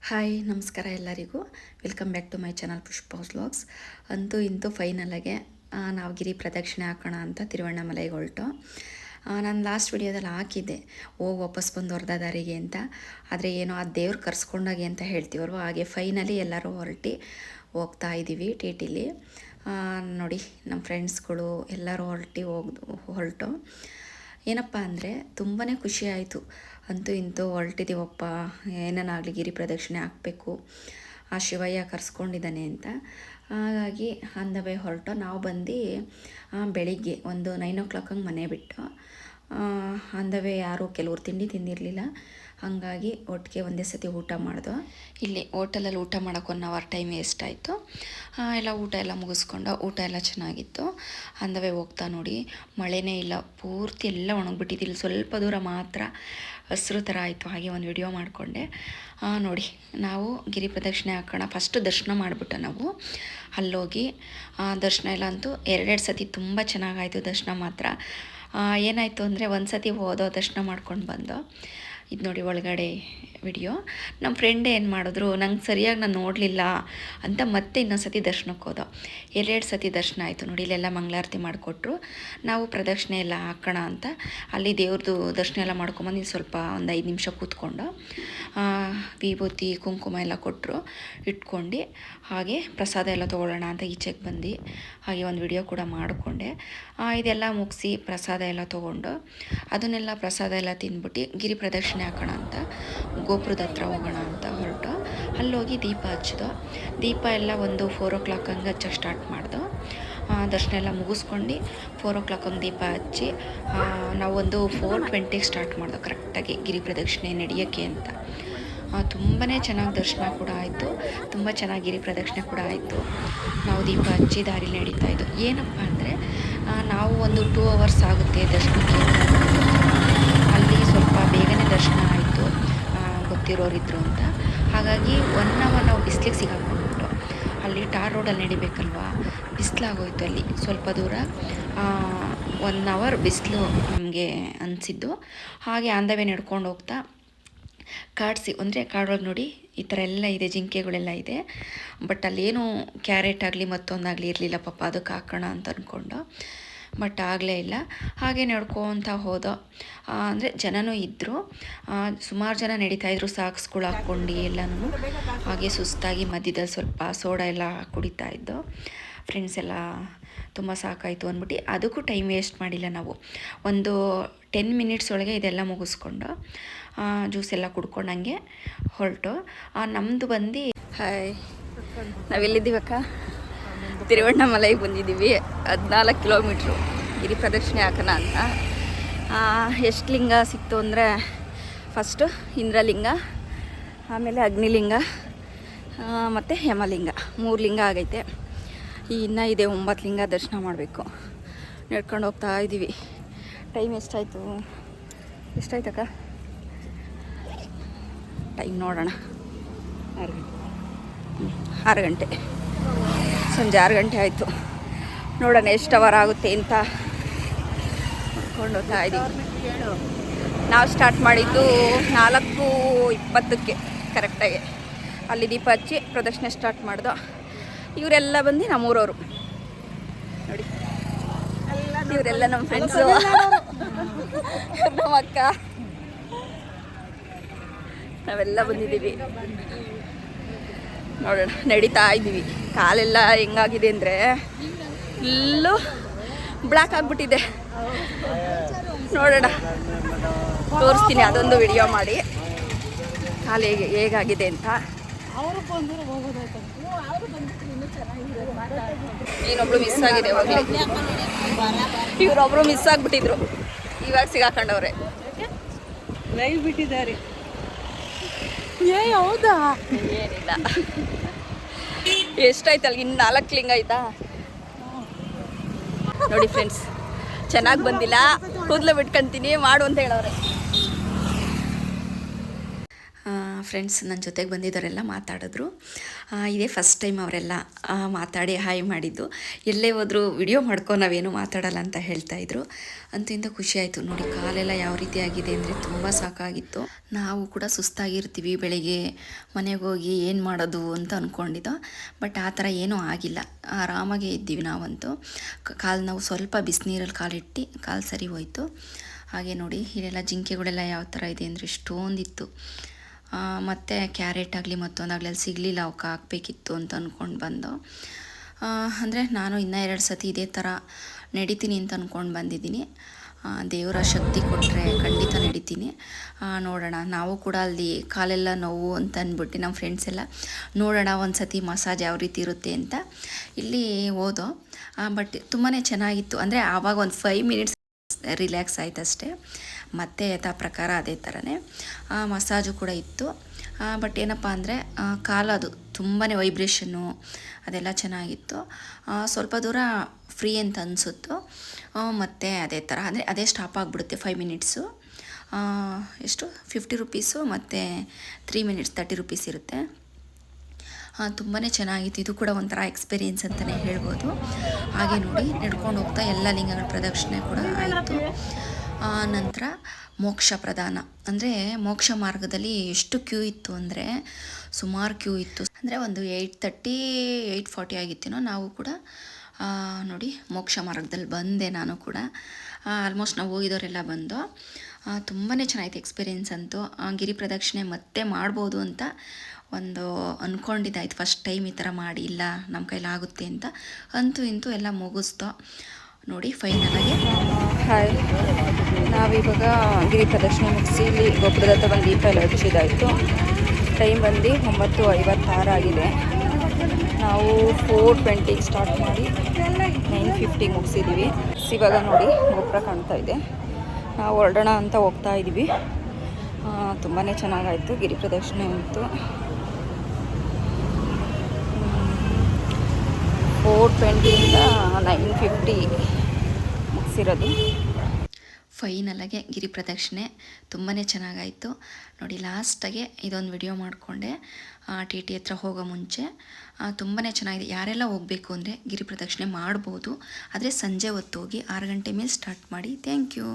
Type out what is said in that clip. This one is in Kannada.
ಹಾಯ್ ನಮಸ್ಕಾರ ಎಲ್ಲರಿಗೂ. Welcome back to my channel Pushpa's vlogs. ಅಂತೂ ಇಂತೂ ಫೈನಲಾಗೆ ನಾವು ಗಿರಿ ಪ್ರದಕ್ಷಿಣೆ ಹಾಕೋಣ ಅಂತ ತಿರುವಣ್ಣಾಮಲೈಗೆ ಹೊರಟು. ನಾನು ಲಾಸ್ಟ್ ವಿಡಿಯೋದಲ್ಲಿ ಹಾಕಿದ್ದೆ ಹೋಗಿ ವಾಪಸ್ ಬಂದು ಹೊರ್ದ ದಾರಿಗೆ ಅಂತ. ಆದರೆ ಏನೋ ಆ ದೇವ್ರು ಕರ್ಸ್ಕೊಂಡಾಗೆ ಅಂತ ಹೇಳ್ತೀವಲ್ವ, ಹಾಗೆ ಫೈನಲಿ ಎಲ್ಲರೂ ಹೊರಟಿ ಹೋಗ್ತಾ ಇದ್ದೀವಿ ಟಿ ಟಿಲಿ. ನೋಡಿ ನಮ್ಮ ಫ್ರೆಂಡ್ಸ್ಗಳು ಎಲ್ಲರೂ ಹೊರಟು ಏನಪ್ಪ ಅಂದರೆ ತುಂಬಾ ಖುಷಿ ಆಯಿತು. ಅಂತೂ ಇಂತೂ ಹೊರಟಿದ್ದೀವಪ್ಪ, ಏನೇನಾಗಲಿ ಗಿರಿ ಪ್ರದಕ್ಷಿಣೆ ಹಾಕಬೇಕು, ಆ ಶಿವಯ್ಯ ಕರ್ಸ್ಕೊಂಡಿದ್ದಾನೆ ಅಂತ. ಹಾಗಾಗಿ ಆನ್ ದ ವೇ ಹೊರಟು ನಾವು ಬಂದು ಬೆಳಿಗ್ಗೆ ಒಂದು 9 o'clock ಹಂಗೆ ಮನೆ ಬಿಟ್ಟು. ಆನ್ ದ ವೇ ಯಾರೂ ಕೆಲವ್ರು ತಿಂಡಿ ತಿಂದಿರಲಿಲ್ಲ, ಹಾಗಾಗಿ ಒಟ್ಟಿಗೆ ಒಂದೇ ಸತಿ ಊಟ ಮಾಡ್ದು. ಇಲ್ಲಿ ಹೋಟೆಲಲ್ಲಿ ಊಟ ಮಾಡೋಕೆ 1 hour ಟೈಮ್ ವೇಸ್ಟ್ ಆಯಿತು. ಎಲ್ಲ ಊಟ ಎಲ್ಲ ಮುಗಿಸ್ಕೊಂಡು ಊಟ ಎಲ್ಲ ಚೆನ್ನಾಗಿತ್ತು. ಆನ್ ದ ವೇ ಹೋಗ್ತಾ ನೋಡಿ ಮಳೆನೇ ಇಲ್ಲ, ಪೂರ್ತಿ ಎಲ್ಲ ಒಣಗಿಬಿಟ್ಟಿದ್ದಿಲ್ಲ, ಸ್ವಲ್ಪ ದೂರ ಮಾತ್ರ ಹಸಿರು ಥರ ಆಯಿತು. ಹಾಗೆ ಒಂದು ವಿಡಿಯೋ ಮಾಡಿಕೊಂಡೆ. ನೋಡಿ ನಾವು ಗಿರಿ ಪ್ರದಕ್ಷಿಣೆ ಹಾಕೋಣ ಫಸ್ಟು ದರ್ಶನ ಮಾಡಿಬಿಟ್ಟು ನಾವು ಅಲ್ಲೋಗಿ ದರ್ಶನ ಎಲ್ಲ ಅಂತೂ 2 ಸತಿ ತುಂಬ ಚೆನ್ನಾಗಾಯಿತು. ದರ್ಶನ ಮಾತ್ರ ಏನಾಯಿತು ಅಂದರೆ ಒಂದು ಸತಿ ಹೋದೋ ದರ್ಶನ ಮಾಡ್ಕೊಂಡು ಬಂದೋ. ಇದು ನೋಡಿ ಒಳಗಡೆ ವಿಡಿಯೋ. ನಮ್ಮ ಫ್ರೆಂಡ್ ಏನು ಮಾಡಿದ್ರು, ನಂಗೆ ಸರಿಯಾಗಿ ನಾನು ನೋಡಲಿಲ್ಲ ಅಂತ ಮತ್ತೆ ಇನ್ನೊಂದು ಸತಿ ದರ್ಶನಕ್ಕೆ ಹೋದೋ. 2 ಸತಿ ದರ್ಶನ ಆಯಿತು ನೋಡಿ. ಇಲ್ಲೆಲ್ಲ ಮಂಗಳಾರತಿ ಮಾಡಿಕೊಟ್ರು. ನಾವು ಪ್ರದಕ್ಷಿಣೆ ಎಲ್ಲ ಹಾಕೋಣ ಅಂತ ಅಲ್ಲಿ ದೇವ್ರದ್ದು ದರ್ಶನ ಎಲ್ಲ ಮಾಡ್ಕೊಂಬಂದು ಸ್ವಲ್ಪ ಒಂದು 5 ನಿಮಿಷ ಕೂತ್ಕೊಂಡು ವಿಭೂತಿ ಕುಂಕುಮ ಎಲ್ಲ ಕೊಟ್ಟರು, ಇಟ್ಕೊಂಡು ಹಾಗೆ ಪ್ರಸಾದ ಎಲ್ಲ ತೊಗೊಳ್ಳೋಣ ಅಂತ ಈಚೆಗೆ ಬಂದು ಹಾಗೆ ಒಂದು ವಿಡಿಯೋ ಕೂಡ ಮಾಡಿಕೊಂಡೆ. ಇದೆಲ್ಲ ಮುಗಿಸಿ ಪ್ರಸಾದ ಎಲ್ಲ ತೊಗೊಂಡು ಅದನ್ನೆಲ್ಲ ಪ್ರಸಾದ ಎಲ್ಲ ತಿಂದ್ಬಿಟ್ಟು ಗಿರಿ ಪ್ರದಕ್ಷಿಣೆ ಹಾಕೋಣ ಅಂತ ಗೋಪುರದ ಹತ್ರ ಹೋಗೋಣ ಅಂತ ಹೊರಟು. ಅಲ್ಲೋಗಿ ದೀಪ ಹಚ್ಚಿದೋ. ದೀಪ ಎಲ್ಲ ಒಂದು 4 o'clock ಹಂಗೆ ಹಚ್ಚಕ್ಕೆ ಸ್ಟಾರ್ಟ್ ಮಾಡ್ದೋ. ದರ್ಶನ ಎಲ್ಲ ಮುಗಿಸ್ಕೊಂಡು 4 o'clock ಹಂಗೆ ದೀಪ ಹಚ್ಚಿ ನಾವೊಂದು 4:20 ಸ್ಟಾರ್ಟ್ ಮಾಡ್ದೋ ಕರೆಕ್ಟಾಗಿ ಗಿರಿ ಪ್ರದಕ್ಷಿಣೆ ನಡೆಯೋಕ್ಕೆ ಅಂತ. ತುಂಬಾ ಚೆನ್ನಾಗಿ ದರ್ಶನ ಕೂಡ ಆಯಿತು, ತುಂಬ ಚೆನ್ನಾಗಿ ಗಿರಿ ಪ್ರದಕ್ಷಿಣೆ ಕೂಡ ಆಯಿತು. ನಾವು ದೀಪ ಹಚ್ಚಿ ದಾರಿ ನಡೀತಾ ಇದ್ದು. ಏನಪ್ಪ ಅಂದರೆ ನಾವು ಒಂದು 2 hours ಆಗುತ್ತೆ ದರ್ಶನಕ್ಕೆ. ಅಲ್ಲಿ ಸ್ವಲ್ಪ ಬೇಗನೆ ದರ್ಶನ ಆಯಿತು, ಗೊತ್ತಿರೋರಿದ್ರು ಅಂತ. ಹಾಗಾಗಿ 1 hour ನಾವು ಬಿಸಿಲಿಗೆ ಸಿಗಾಕೊಂಡ್ಬಿಟ್ಟು ಅಲ್ಲಿ ಟಾರ್ ರೋಡಲ್ಲಿ ನಡಿಬೇಕಲ್ವ, ಬಿಸಿಲಾಗೋಯ್ತು. ಅಲ್ಲಿ ಸ್ವಲ್ಪ ದೂರ 1 hour ಬಿಸಿಲು ನಮಗೆ ಅನಿಸಿದ್ದು. ಹಾಗೆ ಆನ್ ದ ವೇ ನಡ್ಕೊಂಡು ಹೋಗ್ತಾ ಅಂದರೆ ಕಾಡೊಳಗೆ ನೋಡಿ ಈ ಥರ ಎಲ್ಲ ಇದೆ, ಜಿಂಕೆಗಳೆಲ್ಲ ಇದೆ. ಬಟ್ ಅಲ್ಲೇನು ಕ್ಯಾರೆಟ್ ಆಗಲಿ ಮತ್ತೊಂದಾಗಲಿ ಇರಲಿಲ್ಲ ಪಾಪ, ಅದಕ್ಕೆ ಹಾಕೋಣ ಅಂತ ಅಂದ್ಕೊಂಡು. ಬಟ್ ಆಗಲೇ ಇಲ್ಲ. ಹಾಗೆ ನಡ್ಕೊತ ಹೋದೋ. ಅಂದರೆ ಜನನೂ ಇದ್ದರು, ಸುಮಾರು ಜನ ನಡೀತಾಯಿದ್ರು ಸಾಕ್ಸ್ಗಳು ಹಾಕ್ಕೊಂಡು ಎಲ್ಲನೂ. ಹಾಗೆ ಸುಸ್ತಾಗಿ ಮಧ್ಯದಲ್ಲಿ ಸ್ವಲ್ಪ ಸೋಡಾ ಎಲ್ಲ ಕುಡಿತಾ ಇದ್ದೋ. ಫ್ರೆಂಡ್ಸ್ ಎಲ್ಲ ತುಂಬ ಸಾಕಾಯಿತು ಅಂದ್ಬಿಟ್ಟು ಅದಕ್ಕೂ ಟೈಮ್ ವೇಸ್ಟ್ ಮಾಡಿಲ್ಲ. ನಾವು ಒಂದು 10 minutes ಒಳಗೆ ಇದೆಲ್ಲ ಮುಗಿಸ್ಕೊಂಡು ಜ್ಯೂಸ್ ಎಲ್ಲ ಕುಡ್ಕೊಂಡಂಗೆ ಹೊರಟು. ನಮ್ಮದು ಬಂದು ಹಾಯ್, ನಾವೆಲ್ಲಿದ್ದೀವಕ್ಕ? ತಿರುವಣ್ಣಾಮಲೈಗೆ ಬಂದಿದ್ದೀವಿ. 14 kilometers ಗಿರಿ ಪ್ರದಕ್ಷಿಣೆ ಹಾಕೋಣ ಅಂತ. ಎಷ್ಟು ಲಿಂಗ ಸಿಕ್ತು ಅಂದರೆ ಫಸ್ಟು ಇಂದ್ರಲಿಂಗ, ಆಮೇಲೆ ಅಗ್ನಿಲಿಂಗ ಮತ್ತು ಯಮಲಿಂಗ, 3 ಲಿಂಗ ಆಗೈತೆ. ಇನ್ನೂ ಇದೆ 9 ಲಿಂಗ ದರ್ಶನ ಮಾಡಬೇಕು. ನಡ್ಕೊಂಡು ಹೋಗ್ತಾ ಇದ್ದೀವಿ. ಟೈಮ್ ಎಷ್ಟಾಯ್ತಕ್ಕ? ಟೈಮ್ ನೋಡೋಣ. 6 ಗಂಟೆ, ಸಂಜೆ 6 ಗಂಟೆ ಆಯಿತು. ನೋಡೋಣ ಎಷ್ಟು ಅವರ್ ಆಗುತ್ತೆ ಅಂತ ನೋಡ್ಕೊಂಡು ಹೋಗ್ತಾ ಇದ್ದೀವಿ. ನಾವು ಸ್ಟಾರ್ಟ್ ಮಾಡಿದ್ದು 4:20 ಕರೆಕ್ಟಾಗಿ ಅಲ್ಲಿ ದೀಪ ಹಚ್ಚಿ ಪ್ರದಕ್ಷಿಣೆ ಸ್ಟಾರ್ಟ್ ಮಾಡ್ದೋ. ಇವರೆಲ್ಲ ಬಂದು ನಮ್ಮೂರವರು ನೋಡಿ, ಇವರೆಲ್ಲ ನಮ್ಮ ಫ್ರೆಂಡ್ಸು, ನಮ್ಮ ಅಕ್ಕ, ನಾವೆಲ್ಲ ಬಂದಿದ್ದೀವಿ. ನೋಡೋಣ, ನಡೀತಾ ಇದ್ದೀವಿ. ಕಾಲೆಲ್ಲ ಹೆಂಗಾಗಿದೆ ಅಂದರೆ ಫುಲ್ಲು ಬ್ಲ್ಯಾಕ್ ಆಗಿಬಿಟ್ಟಿದೆ. ನೋಡೋಣ, ತೋರಿಸ್ತೀನಿ ಅದೊಂದು ವಿಡಿಯೋ ಮಾಡಿ ಕಾಲು ಹೇಗಾಗಿದೆ ಅಂತ. ಇನ್ನೊಬ್ಳು ಮಿಸ್ ಆಗಿದೆ ಹೋಗಲಿ. ಇವರೊಬ್ರು ಮಿಸ್ ಆಗಿಬಿಟ್ಟಿದ್ರು, ಇವಾಗ ಸಿಗಾಕೊಂಡವ್ರೆ. ಲೈವ್ ಬಿಟ್ಟಿದ್ದಾರೆ. ಹೌದಾ? ಏನಿಲ್ಲ. ಎಷ್ಟಾಯ್ತು ಅಲ್ಲಿಗೆ? ಇನ್ನು 4 ಲಿಂಗ ಆಯ್ತಾ ನೋಡಿ ಫ್ರೆಂಡ್ಸ್. ಚೆನ್ನಾಗಿ ಬಂದಿಲ್ಲ, ಕೂದಲು ಬಿಟ್ಕೊಂತೀನಿ ಮಾಡು ಅಂತ ಹೇಳವ್ರೆ. ಫ್ರೆಂಡ್ಸ್ ನನ್ನ ಜೊತೆಗೆ ಬಂದಿದ್ದವರೆಲ್ಲ ಮಾತಾಡಿದ್ರು. ಇದೇ ಫಸ್ಟ್ ಟೈಮ್ ಅವರೆಲ್ಲ ಮಾತಾಡಿ ಹಾಯ್ ಮಾಡಿದ್ದು. ಎಲ್ಲೇ ಹೋದರೂ ವಿಡಿಯೋ ಮಾಡ್ಕೊ, ನಾವೇನು ಮಾತಾಡಲ್ಲ ಅಂತ ಹೇಳ್ತಾಯಿದ್ರು. ಅಂತೂ ಇಂಥ ಖುಷಿ ಆಯಿತು ನೋಡಿ. ಕಾಲೆಲ್ಲ ಯಾವ ರೀತಿ ಆಗಿದೆ ಅಂದರೆ ತುಂಬ ಸಾಕಾಗಿತ್ತು. ನಾವು ಕೂಡ ಸುಸ್ತಾಗಿರ್ತೀವಿ, ಬೆಳಗ್ಗೆ ಮನೆಗೆ ಹೋಗಿ ಏನು ಮಾಡೋದು ಅಂತ ಅಂದ್ಕೊಂಡಿದ್ದೋ. ಬಟ್ ಆ ಥರ ಏನೂ ಆಗಿಲ್ಲ, ಆರಾಮಾಗೇ ಇದ್ದೀವಿ ನಾವಂತೂ. ಕಾಲು ನಾವು ಸ್ವಲ್ಪ ಬಿಸಿನೀರಲ್ಲಿ ಕಾಲಿಟ್ಟು ಕಾಲು ಸರಿ ಹೋಯಿತು. ಹಾಗೆ ನೋಡಿ ಇಲ್ಲೆಲ್ಲ ಜಿಂಕೆಗಳೆಲ್ಲ ಯಾವ ಥರ ಇದೆ ಅಂದರೆ ಇಷ್ಟೊಂದಿತ್ತು. ಮತ್ತು ಕ್ಯಾರೆಟ್ ಆಗಲಿ ಮತ್ತೊಂದಾಗಲಿ ಅಲ್ಲಿ ಸಿಗಲಿಲ್ಲ, ಅವಕ್ಕೆ ಹಾಕಬೇಕಿತ್ತು ಅಂತ ಅಂದ್ಕೊಂಡು ಬಂದು. ಅಂದರೆ ನಾನು ಇನ್ನೂ 2 ಸತಿ ಇದೇ ಥರ ನಡಿತೀನಿ ಅಂತ ಅಂದ್ಕೊಂಡು ಬಂದಿದ್ದೀನಿ. ದೇವರ ಶಕ್ತಿ ಕೊಟ್ಟರೆ ಖಂಡಿತ ನಡಿತೀನಿ. ನೋಡೋಣ, ನಾವು ಕೂಡ ಅಲ್ಲಿ ಕಾಲೆಲ್ಲ ನೋವು ಅಂತ ಅಂದ್ಬಿಟ್ಟು ನಮ್ಮ ಫ್ರೆಂಡ್ಸ್ ಎಲ್ಲ ನೋಡೋಣ ಒಂದು ಸತಿ ಮಸಾಜ್ ಯಾವ ರೀತಿ ಇರುತ್ತೆ ಅಂತ ಇಲ್ಲಿ ಹೋದೋ. ಬಟ್ ತುಂಬಾ ಚೆನ್ನಾಗಿತ್ತು. ಅಂದರೆ ಆವಾಗ ಒಂದು 5 ಮಿನಿಟ್ಸ್ ರಿಲ್ಯಾಕ್ಸ್ ಆಯ್ತು ಅಷ್ಟೇ. ಮತ್ತು ಯಥಾ ಪ್ರಕಾರ ಅದೇ ಥರನೇ ಮಸಾಜು ಕೂಡ ಇತ್ತು. ಬಟ್ ಏನಪ್ಪ ಅಂದರೆ ಕಾಲದು ತುಂಬಾ ವೈಬ್ರೇಷನ್ನು ಅದೆಲ್ಲ ಚೆನ್ನಾಗಿತ್ತು. ಸ್ವಲ್ಪ ದೂರ ಫ್ರೀ ಅಂತ ಅನಿಸುತ್ತು. ಮತ್ತು ಅದೇ ಥರ ಅಂದರೆ ಅದೇ ಸ್ಟಾಪ್ ಆಗಿಬಿಡುತ್ತೆ 5 ಮಿನಿಟ್ಸು. ಎಷ್ಟು 50 ರುಪೀಸು ಮತ್ತು 3 ಮಿನಿಟ್ಸ್ 30 ರುಪೀಸ್ ಇರುತ್ತೆ. ತುಂಬಾ ಚೆನ್ನಾಗಿತ್ತು. ಇದು ಕೂಡ ಒಂಥರ ಎಕ್ಸ್ಪೀರಿಯೆನ್ಸ್ ಅಂತಲೇ ಹೇಳ್ಬೋದು. ಹಾಗೆ ನೋಡಿ ನಡ್ಕೊಂಡು ಹೋಗ್ತಾ ಎಲ್ಲ ಲಿಂಗಗಳ ಪ್ರದಕ್ಷಿಣೆ ಕೂಡ ಆಯಿತು. ನಂತರ ಮೋಕ್ಷ ಪ್ರದಾನ ಅಂದರೆ ಮೋಕ್ಷ ಮಾರ್ಗದಲ್ಲಿ ಎಷ್ಟು ಕ್ಯೂ ಇತ್ತು ಅಂದರೆ ಸುಮಾರು ಕ್ಯೂ ಇತ್ತು. ಅಂದರೆ ಒಂದು 8:30 8:40 ಆಗಿತ್ತೇನೋ. ನಾವು ಕೂಡ ನೋಡಿ ಮೋಕ್ಷ ಮಾರ್ಗದಲ್ಲಿ ಬಂದೆ ನಾನು ಕೂಡ. ಆಲ್ಮೋಸ್ಟ್ ನಾವು ಹೋಗಿದವರೆಲ್ಲ ಬಂದು. ತುಂಬಾ ಚೆನ್ನಾಗಿತ್ತು ಎಕ್ಸ್ಪೀರಿಯೆನ್ಸ್ ಅಂತೂ. ಗಿರಿ ಪ್ರದಕ್ಷಿಣೆ ಮತ್ತೆ ಮಾಡ್ಬೋದು ಅಂತ ಒಂದು ಅಂದ್ಕೊಂಡಿದ್ದಾಯ್ತು ಫಸ್ಟ್ ಟೈಮ್ ಈ ಥರ ಮಾಡಿ, ಇಲ್ಲ ನಮ್ಮ ಕೈಲಾಗುತ್ತೆ ಅಂತ. ಅಂತೂ ಇಂತೂ ಎಲ್ಲ ಮುಗಿಸ್ತೋ ನೋಡಿ ಫೈನಲಾಗಿ. ಹಾಯ್, ನಾವಿವಾಗ ಗಿರಿ ಪ್ರದಕ್ಷಿಣೆ ಮುಗಿಸಿ ಇಲ್ಲಿ ಗೊಬ್ಬರದ ಹತ್ರ ಬಂದು ದೀಪ ಎಲ್ಲ ಹಚ್ಚಿದಾಯಿತು. ಟೈಮ್ ಬಂದು 9:56 ಆಗಿದೆ. ನಾವು 4:20 ಸ್ಟಾರ್ಟ್ ಮಾಡಿ 9:50 ಮುಗಿಸಿದ್ದೀವಿ. ಇವಾಗ ನೋಡಿ ಗೊಬ್ಬರ ಕಾಣ್ತಾ ಇದೆ. ನಾವು ಹೊರಡೋಣ ಅಂತ ಹೋಗ್ತಾ ಇದ್ದೀವಿ. ತುಂಬಾ ಚೆನ್ನಾಗಾಯಿತು ಗಿರಿ ಪ್ರದಕ್ಷಿಣೆ ಅಂತೂ. 4:20ಇಂದ 9:50 ಮುಗಿಸಿರೋದು. ಫೈನಲಾಗೆ ಗಿರಿ ಪ್ರದಕ್ಷಿಣೆ ತುಂಬಾ ಚೆನ್ನಾಗಾಯಿತು ನೋಡಿ. ಲಾಸ್ಟಾಗೆ ಇದೊಂದು ವಿಡಿಯೋ ಮಾಡಿಕೊಂಡೆ ಟಿ ಟಿ ಹತ್ರ ಹೋಗೋ ಮುಂಚೆ. ತುಂಬಾ ಚೆನ್ನಾಗಿದೆ. ಯಾರೆಲ್ಲ ಹೋಗಬೇಕು ಅಂದರೆ ಗಿರಿ ಪ್ರದಕ್ಷಿಣೆ ಮಾಡ್ಬೋದು. ಆದರೆ ಸಂಜೆ ಹೊತ್ತು ಹೋಗಿ 6 ಗಂಟೆ ಮೇಲೆ ಸ್ಟಾರ್ಟ್ ಮಾಡಿ. Thank you.